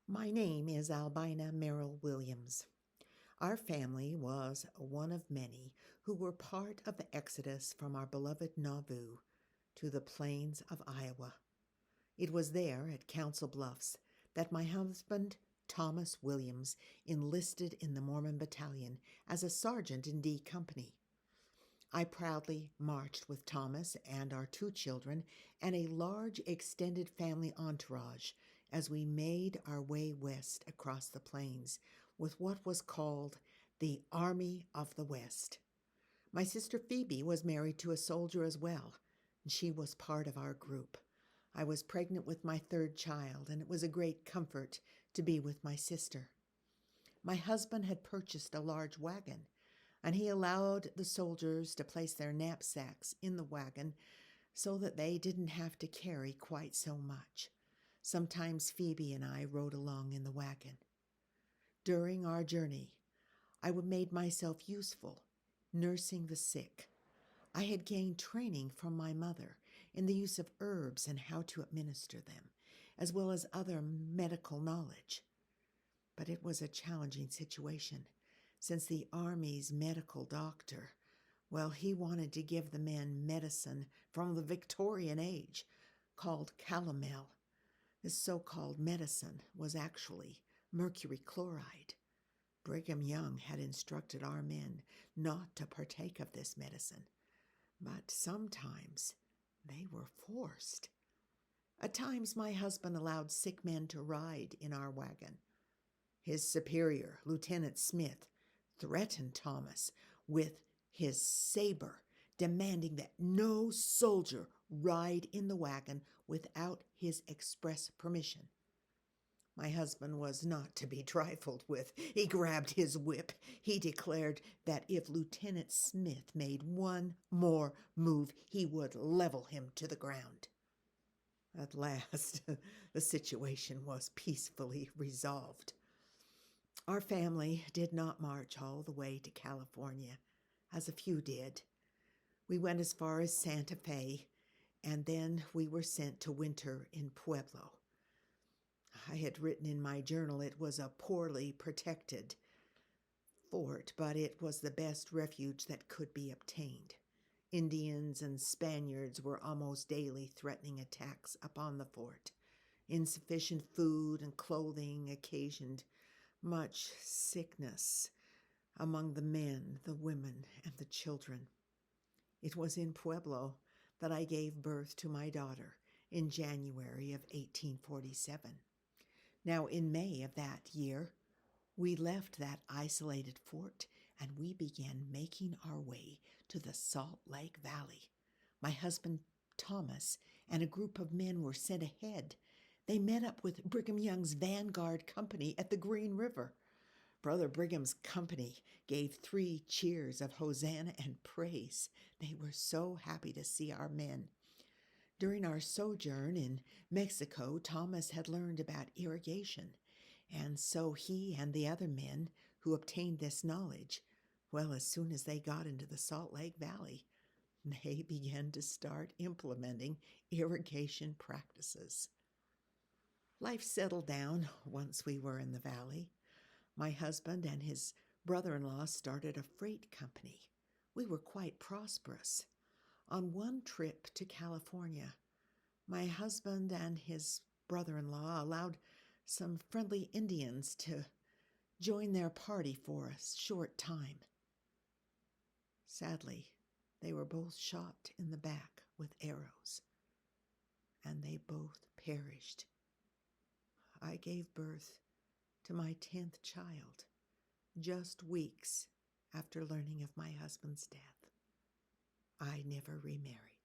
My name is Albina Merrill Williams. Our family was one of many who were part of the exodus from our beloved Nauvoo to the plains of Iowa. It was there at Council Bluffs that my husband, Thomas Williams, enlisted in the Mormon Battalion as a sergeant in D Company. I proudly marched with Thomas and our 2 children and a large extended family entourage as we made our way west across the plains with what was called the Army of the West. My sister Phoebe was married to a soldier as well, and she was part of our group. I was pregnant with my 3rd child, and it was a great comfort to be with my sister. My husband had purchased a large wagon, and he allowed the soldiers to place their knapsacks in the wagon so that they didn't have to carry quite so much. Sometimes Phoebe and I rode along in the wagon. During our journey, I made myself useful, nursing the sick. I had gained training from my mother in the use of herbs and how to administer them, as well as other medical knowledge. But it was a challenging situation, since the Army's medical doctor, he wanted to give the men medicine from the Victorian age called calomel. This so-called medicine was actually mercury chloride. Brigham Young had instructed our men not to partake of this medicine, but sometimes they were forced. At times my husband allowed sick men to ride in our wagon. His superior, Lieutenant Smith, threatened Thomas with his saber, demanding that no soldier ride in the wagon without his express permission. My husband was not to be trifled with. He grabbed his whip. He declared that if Lieutenant Smith made one more move, he would level him to the ground. At last, the situation was peacefully resolved. Our family did not march all the way to California, as a few did. We went as far as Santa Fe, and then we were sent to winter in Pueblo. I had written in my journal it was a poorly protected fort, but it was the best refuge that could be obtained. Indians and Spaniards were almost daily threatening attacks upon the fort. Insufficient food and clothing occasioned much sickness among the men, the women, and the children. It was in Pueblo that I gave birth to my daughter in January of 1847. Now, in May of that year, we left that isolated fort and we began making our way to the Salt Lake Valley. My husband, Thomas, and a group of men were sent ahead. They met up with Brigham Young's Vanguard Company at the Green River. Brother Brigham's company gave 3 cheers of hosanna and praise. They were so happy to see our men. During our sojourn in Mexico, Thomas had learned about irrigation, and so he and the other men who obtained this knowledge, as soon as they got into the Salt Lake Valley, they began to start implementing irrigation practices. Life settled down once we were in the valley. My husband and his brother-in-law started a freight company. We were quite prosperous. On one trip to California, my husband and his brother-in-law allowed some friendly Indians to join their party for a short time. Sadly, they were both shot in the back with arrows, and they both perished. I gave birth to my 10th child just weeks after learning of my husband's death. I never remarried.